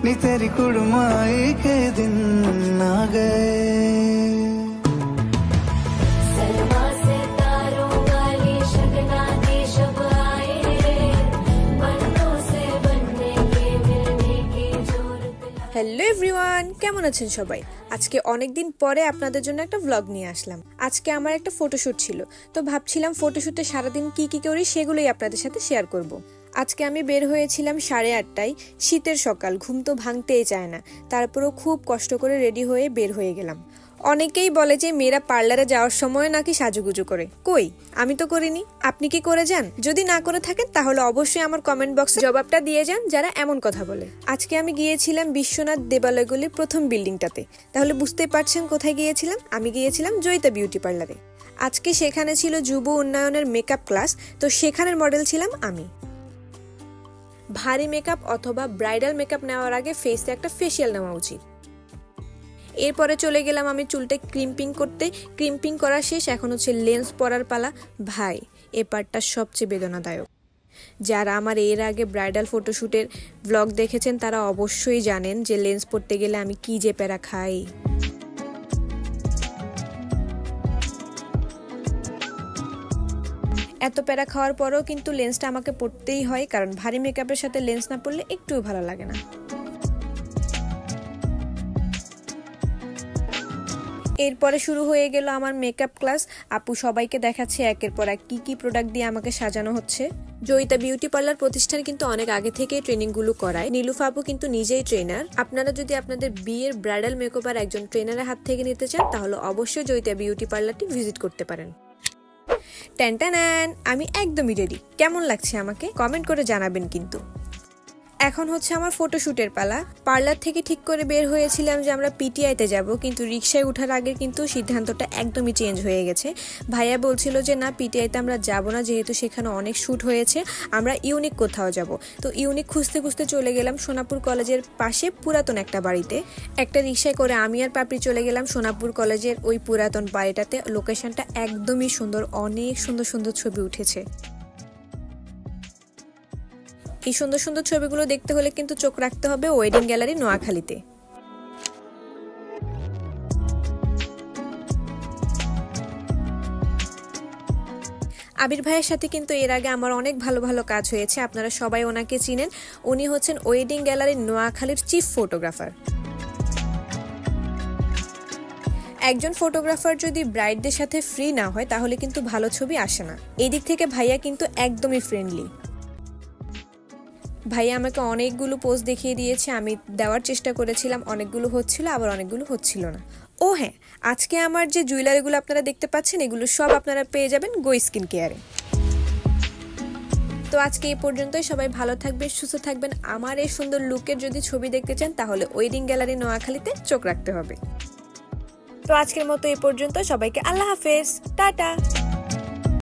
नी तेरी कुड़माई के दिन आ गए। হ্যালো এভরিওয়ান, কেমন আছেন সবাই? আজকে অনেক দিন পরে আপনাদের জন্য একটা ব্লগ নিয়ে আসলাম। আজকে আমার একটা ফটোশুট ছিল, তো ভাবছিলাম ফটোশুটে সারাদিন কি কি করি সেগুলোই আপনাদের সাথে শেয়ার করব। আজকে আমি বের হয়েছিলাম 8:30টায়, শীতের সকাল, ঘুম তো ভাঙতেই চায় না, তারপরেও খুব কষ্ট করে রেডি হয়ে বের হয়ে গেলাম। অনেকেই বলে যে মেয়েরা পার্লারে যাওয়ার সময় নাকি সাজুগুজু করে, কই আমি তো করিনি। আপনি কি করে যান? যদি না করে থাকেন তাহলে অবশ্যই আমার কমেন্ট বক্সে জবাবটা দিয়ে যান যারা এমন কথা বলে। আজকে আমি গিয়েছিলাম বিশ্বনাথ দেবালয়গুলির প্রথম বিল্ডিংটাতে, তাহলে বুঝতেই পারছেন কোথায় গিয়েছিলাম। আমি গিয়েছিলাম জয়িতা বিউটি পার্লারে। আজকে সেখানে ছিল যুব উন্নয়নের মেকআপ ক্লাস, তো সেখানের মডেল ছিলাম আমি। ভারী মেকআপ অথবা ব্রাইডাল মেকআপ নেওয়ার আগে ফেসে একটা ফেসিয়াল নেওয়া উচিত। এরপরে চলে গেলাম আমি চুলটা ক্রিম্পিং করতে। ক্রিম্পিং করা শেষ, এখন হচ্ছে লেন্স পরার পালা। ভাই, এ পার্টটা সবচেয়ে বেদনাদায়ক। যারা আমার এর আগে ব্রাইডাল ফটোশ্যুটের ব্লগ দেখেছেন তারা অবশ্যই জানেন যে লেন্স পরতে গেলে আমি কি যে প্যারা খাই। এত প্যারা খাওয়ার পরেও কিন্তু লেন্সটা আমাকে পরতেই হয়, কারণ ভারী মেকআপের সাথে লেন্স না পরলে একটুও ভালো লাগে না। এরপরে শুরু হয়ে গেল আমার মেকআপ ক্লাস। আপু সবাইকে দেখাচ্ছে একের পর এক কি কি প্রোডাক্ট দিয়ে আমাকে সাজানো হচ্ছে। জয়িতা বিউটি পার্লার প্রতিষ্ঠান কিন্তু অনেক আগে থেকে ট্রেনিং গুলো করায়। নীলুফা আপু কিন্তু নিজেই ট্রেনার। আপনারা যদি আপনাদের বিয়ের ব্রাইডাল মেকওভার একজন ট্রেনারের হাত থেকে নিতে চান তাহলে অবশ্যই জয়িতা বিউটি পার্লারটি ভিজিট করতে পারেন। ট্যান, আমি একদমই রেডি। কেমন লাগছে আমাকে কমেন্ট করে জানাবেন কিন্তু। এখন হচ্ছে আমার ফটোশুটের পালা। পার্লার থেকে ঠিক করে বের হয়েছিলাম যে আমরা পিটিআইতে যাব, কিন্তু রিক্সায় ওঠার আগে কিন্তু সিদ্ধান্তটা একদমই চেঞ্জ হয়ে গেছে। ভাইয়া বলছিল যে না, পিটিআইতে আমরা যাব না, যেহেতু সেখানে অনেক শ্যুট হয়েছে, আমরা ইউনিক কোথাও যাব। তো ইউনিক খুঁজতে খুঁজতে চলে গেলাম সোনাপুর কলেজের পাশে পুরাতন একটা বাড়িতে। একটা রিক্সায় করে আমি আর পাপড়ি চলে গেলাম সোনাপুর কলেজের ওই পুরাতন বাড়িটাতে। লোকেশনটা একদমই সুন্দর, অনেক সুন্দর সুন্দর ছবি উঠেছে। এই সুন্দর সুন্দর ছবিগুলো দেখতে হলে কিন্তু চোখ রাখতে হবে ওয়েডিং গ্যালারি নোয়াখালীতে। আবির ভাইয়ের সাথে কিন্তু এর আগে আমার অনেক ভালো ভালো কাজ হয়েছে, আপনারা সবাই ওনাকে চিনেন। উনি হচ্ছেন ওয়েডিং গ্যালারি নোয়াখালীর চিফ ফটোগ্রাফার। একজন ফটোগ্রাফার যদি ব্রাইডদের সাথে ফ্রি না হয় তাহলে কিন্তু ভালো ছবি আসে না। এই দিক থেকে ভাইয়া কিন্তু একদমই ফ্রেন্ডলি। ভাইয়া আমাকে অনেকগুলো পোজ দেখিয়ে দিয়েছে, আমি দেওয়ার চেষ্টা করেছিলাম, অনেকগুলো হচ্ছিল আবার অনেকগুলো হচ্ছিল না। ও হ্যাঁ, আজকে আমার যে জুয়েলারিগুলো আপনারা দেখতে পাচ্ছেন এগুলো সব আপনারা পেয়ে যাবেন গো স্কিন কেয়ারে। তো আজকে এই পর্যন্তই। সবাই ভালো থাকবেন, সুস্থ থাকবেন। আমার এই সুন্দর লুকের যদি ছবি দেখতে চান তাহলে ওয়েডিং গ্যালারি নোয়াখালীতে চোখ রাখতে হবে। তো আজকের মতো এই পর্যন্ত, সবাইকে আল্লাহ হাফেজ, টাটা।